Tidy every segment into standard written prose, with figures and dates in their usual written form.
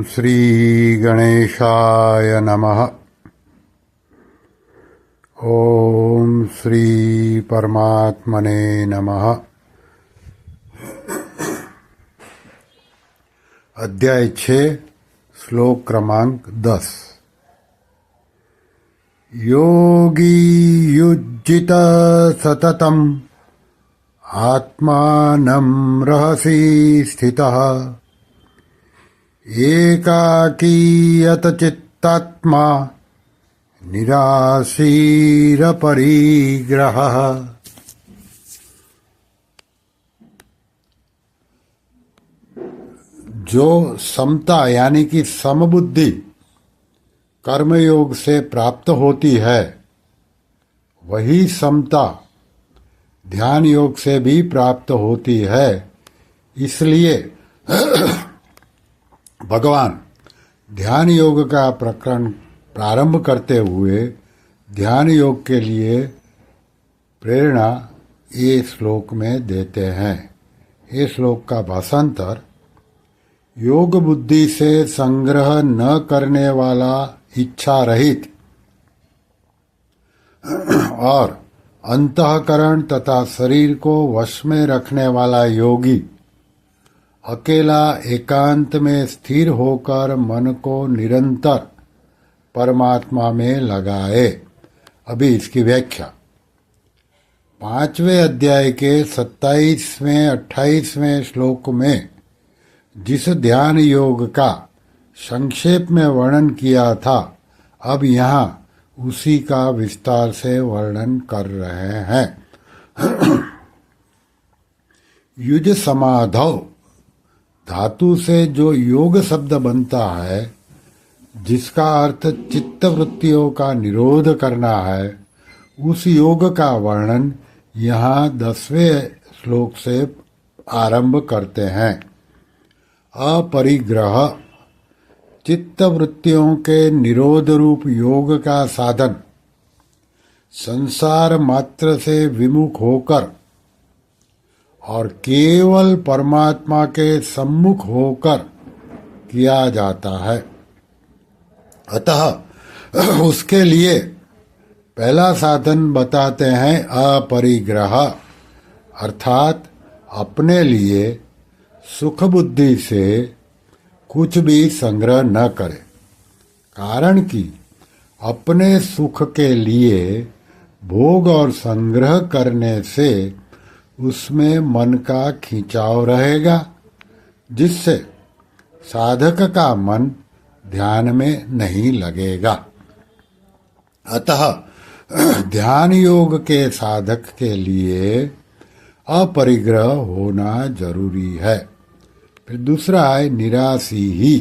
श्री गणेशाय नमः। ओम श्री परमात्मने नमः। अध्याय 6 श्लोक क्रमांक 10। योगी युज्जित सततम् आत्मानं रहसि स्थितः एकाकीयत चित्तात्मा निराशीर परिग्रहः। जो समता यानी कि समबुद्धि कर्मयोग से प्राप्त होती है, वही समता ध्यान योग से भी प्राप्त होती है। इसलिए भगवान ध्यान योग का प्रकरण प्रारंभ करते हुए ध्यान योग के लिए प्रेरणा ये श्लोक में देते हैं। ये श्लोक का भाषांतर, योग बुद्धि से संग्रह न करने वाला इच्छा रहित और अंतःकरण तथा शरीर को वश में रखने वाला योगी अकेला एकांत में स्थिर होकर मन को निरंतर परमात्मा में लगाए। अभी इसकी व्याख्या 5वें अध्याय के 27वें 28वें श्लोक में जिस ध्यान योग का संक्षेप में वर्णन किया था, अब यहाँ उसी का विस्तार से वर्णन कर रहे हैं। युज समाधौ धातु से जो योग शब्द बनता है, जिसका अर्थ चित्त वृत्तियों का निरोध करना है, उस योग का वर्णन यहाँ 10वें श्लोक से आरंभ करते हैं। अपरिग्रह चित्त वृत्तियों के निरोध रूप योग का साधन संसार मात्र से विमुख होकर और केवल परमात्मा के सम्मुख होकर किया जाता है। अतः उसके लिए पहला साधन बताते हैं अपरिग्रह, अर्थात अपने लिए सुख बुद्धि से कुछ भी संग्रह न करे। कारण कि अपने सुख के लिए भोग और संग्रह करने से उसमें मन का खिंचाव रहेगा, जिससे साधक का मन ध्यान में नहीं लगेगा। अतः ध्यान योग के साधक के लिए अपरिग्रह होना जरूरी है। फिर दूसरा है निराशी ही।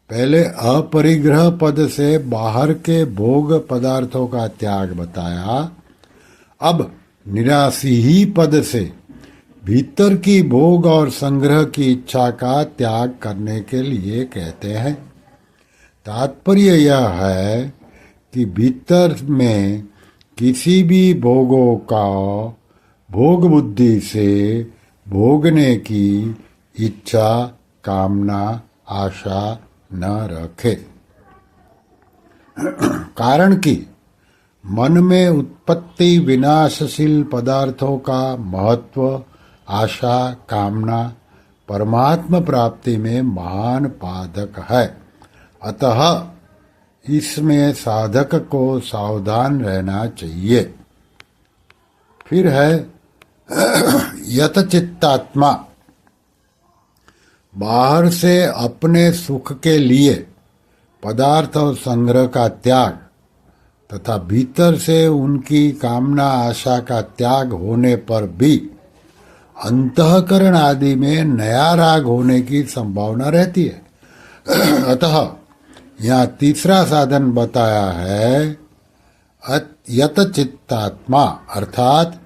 पहले अपरिग्रह पद से बाहर के भोग पदार्थों का त्याग बताया, अब निराशी ही पद से भीतर की भोग और संग्रह की इच्छा का त्याग करने के लिए कहते हैं। तात्पर्य यह है कि भीतर में किसी भी भोगों का भोग बुद्धि से भोगने की इच्छा, कामना, आशा न रखे। कारण कि मन में उत्पत्ति विनाशशील पदार्थों का महत्व, आशा, कामना परमात्मा प्राप्ति में महान पादक है। अतः इसमें साधक को सावधान रहना चाहिए। फिर है यत चित्तात्मा, बाहर से अपने सुख के लिए पदार्थ और संग्रह का त्याग तथा भीतर से उनकी कामना आशा का त्याग होने पर भी अंतःकरण आदि में नया राग होने की संभावना रहती है। अतः यहाँ तीसरा साधन बताया है यत चित्तात्मा, अर्थात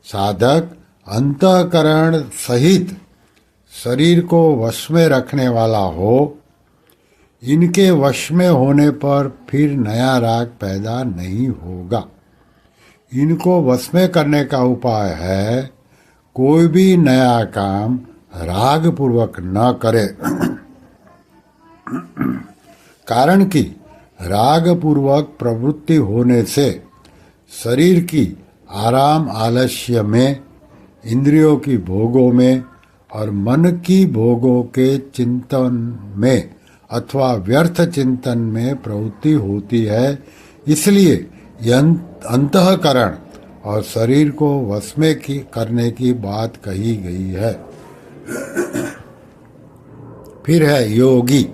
साधक अंतःकरण सहित शरीर को वश में रखने वाला हो। इनके वश में होने पर फिर नया राग पैदा नहीं होगा। इनको वश में करने का उपाय है कोई भी नया काम राग पूर्वक न करे। कारण कि राग पूर्वक प्रवृत्ति होने से शरीर की आराम आलस्य में, इंद्रियों की भोगों में और मन की भोगों के चिंतन में अथवा व्यर्थ चिंतन में प्रवृत्ति होती है। इसलिए यह अंतःकरण और शरीर को वश में करने की बात कही गई है। फिर है योगी,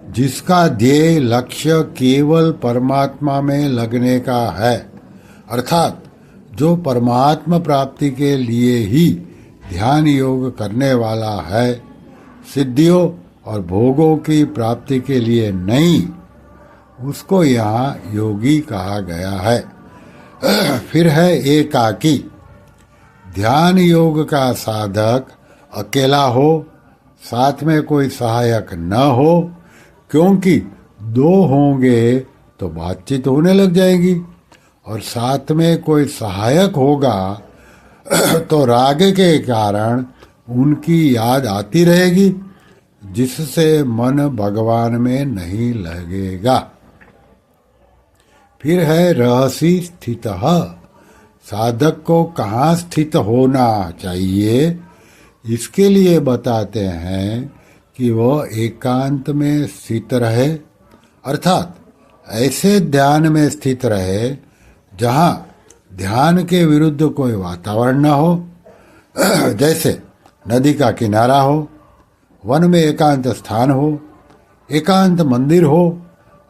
जिसका ध्येय लक्ष्य केवल परमात्मा में लगने का है, अर्थात जो परमात्मा प्राप्ति के लिए ही ध्यान योग करने वाला है, सिद्धियों और भोगों की प्राप्ति के लिए नहीं, उसको यहाँ योगी कहा गया है। फिर है एकाकी, ध्यान योग का साधक अकेला हो, साथ में कोई सहायक न हो, क्योंकि दो होंगे तो बातचीत होने लग जाएगी और साथ में कोई सहायक होगा तो राग के कारण उनकी याद आती रहेगी, जिससे मन भगवान में नहीं लगेगा। फिर है रहसी स्थितः, साधक को कहाँ स्थित होना चाहिए, इसके लिए बताते हैं कि वह एकांत में स्थित रहे, अर्थात ऐसे ध्यान में स्थित रहे जहाँ ध्यान के विरुद्ध कोई वातावरण न हो, जैसे नदी का किनारा हो, वन में एकांत स्थान हो, एकांत मंदिर हो,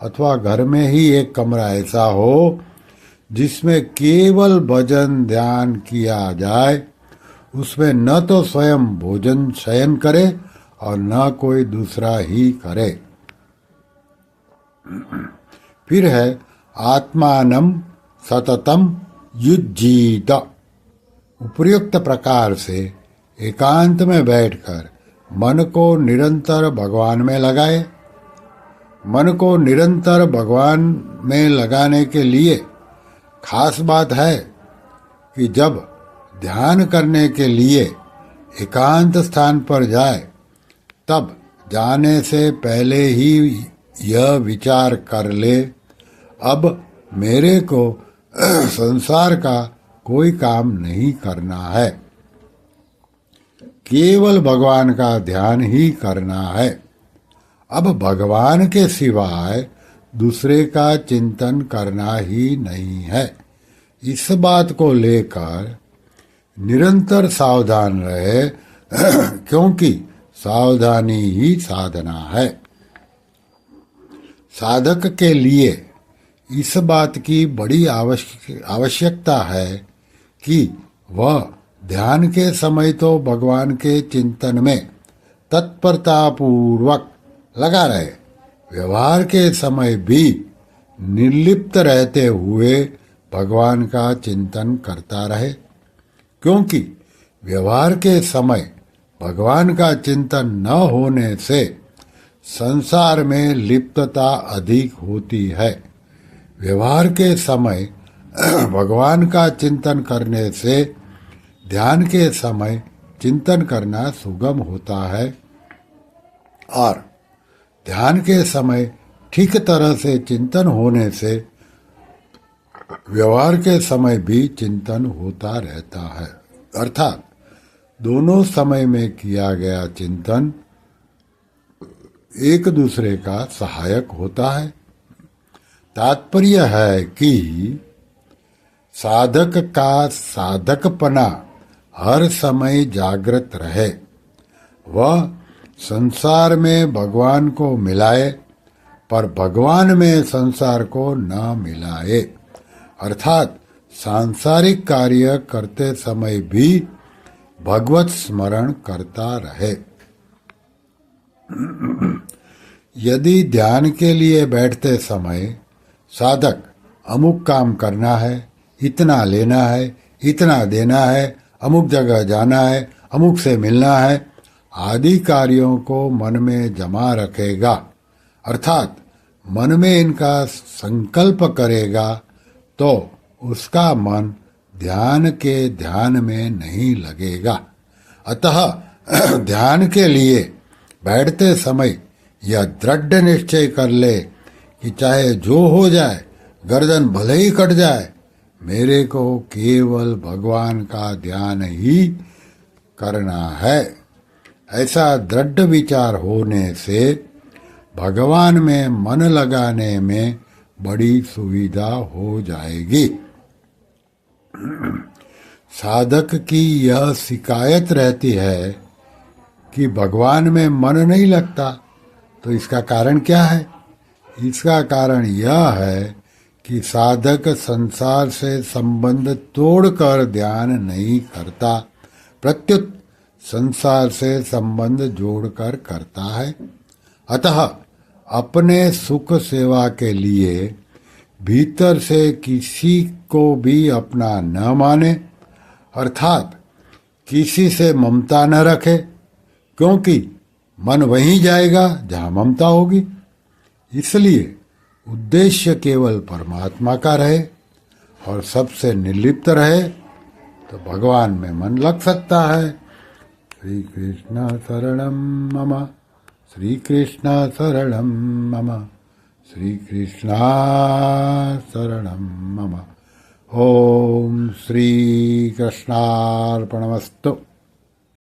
अथवा घर में ही एक कमरा ऐसा हो जिसमें केवल भजन ध्यान किया जाए, उसमें न तो स्वयं भोजन शयन करे और न कोई दूसरा ही करे। फिर है आत्मानं सततम युज्जीत, उपर्युक्त प्रकार से एकांत में बैठकर मन को निरंतर भगवान में लगाए। मन को निरंतर भगवान में लगाने के लिए खास बात है कि जब ध्यान करने के लिए एकांत स्थान पर जाए, तब जाने से पहले ही यह विचार कर ले, अब मेरे को संसार का कोई काम नहीं करना है, केवल भगवान का ध्यान ही करना है। अब भगवान के सिवाय दूसरे का चिंतन करना ही नहीं है। इस बात को लेकर निरंतर सावधान रहे, क्योंकि सावधानी ही साधना है। साधक के लिए इस बात की बड़ी आवश्यकता है कि वह ध्यान के समय तो भगवान के चिंतन में तत्परतापूर्वक लगा रहे, व्यवहार के समय भी निर्लिप्त रहते हुए भगवान का चिंतन करता रहे, क्योंकि व्यवहार के समय भगवान का चिंतन न होने से संसार में लिप्तता अधिक होती है। व्यवहार के समय भगवान का चिंतन करने से ध्यान के समय चिंतन करना सुगम होता है, और ध्यान के समय ठीक तरह से चिंतन होने से व्यवहार के समय भी चिंतन होता रहता है, अर्थात दोनों समय में किया गया चिंतन एक दूसरे का सहायक होता है। तात्पर्य है कि साधक का साधकपना हर समय जागृत रहे, वह संसार में भगवान को मिलाए पर भगवान में संसार को न मिलाए, अर्थात सांसारिक कार्य करते समय भी भगवत स्मरण करता रहे। यदि ध्यान के लिए बैठते समय साधक अमुक काम करना है, इतना लेना है, इतना देना है, अमुक जगह जाना है, अमुक से मिलना है आदि कार्यों को मन में जमा रखेगा, अर्थात मन में इनका संकल्प करेगा, तो उसका मन ध्यान के ध्यान में नहीं लगेगा। अतः ध्यान के लिए बैठते समय यह दृढ़ निश्चय कर ले कि चाहे जो हो जाए, गर्दन भले ही कट जाए, मेरे को केवल भगवान का ध्यान ही करना है। ऐसा दृढ़ विचार होने से भगवान में मन लगाने में बड़ी सुविधा हो जाएगी। साधक की यह शिकायत रहती है कि भगवान में मन नहीं लगता, तो इसका कारण क्या है? इसका कारण यह है कि साधक संसार से संबंध तोड़कर ध्यान नहीं करता, प्रत्युत संसार से संबंध जोड़कर करता है। अतः अपने सुख सेवा के लिए भीतर से किसी को भी अपना न माने, अर्थात किसी से ममता न रखे, क्योंकि मन वहीं जाएगा जहाँ ममता होगी। इसलिए उद्देश्य केवल परमात्मा का रहे और सबसे निर्लिप्त रहे, तो भगवान में मन लग सकता है। श्री कृष्ण शरणम मम, श्री कृष्ण शरणम मम, श्री कृष्ण शरणम मम। ओम श्री कृष्णार्पणमस्तु।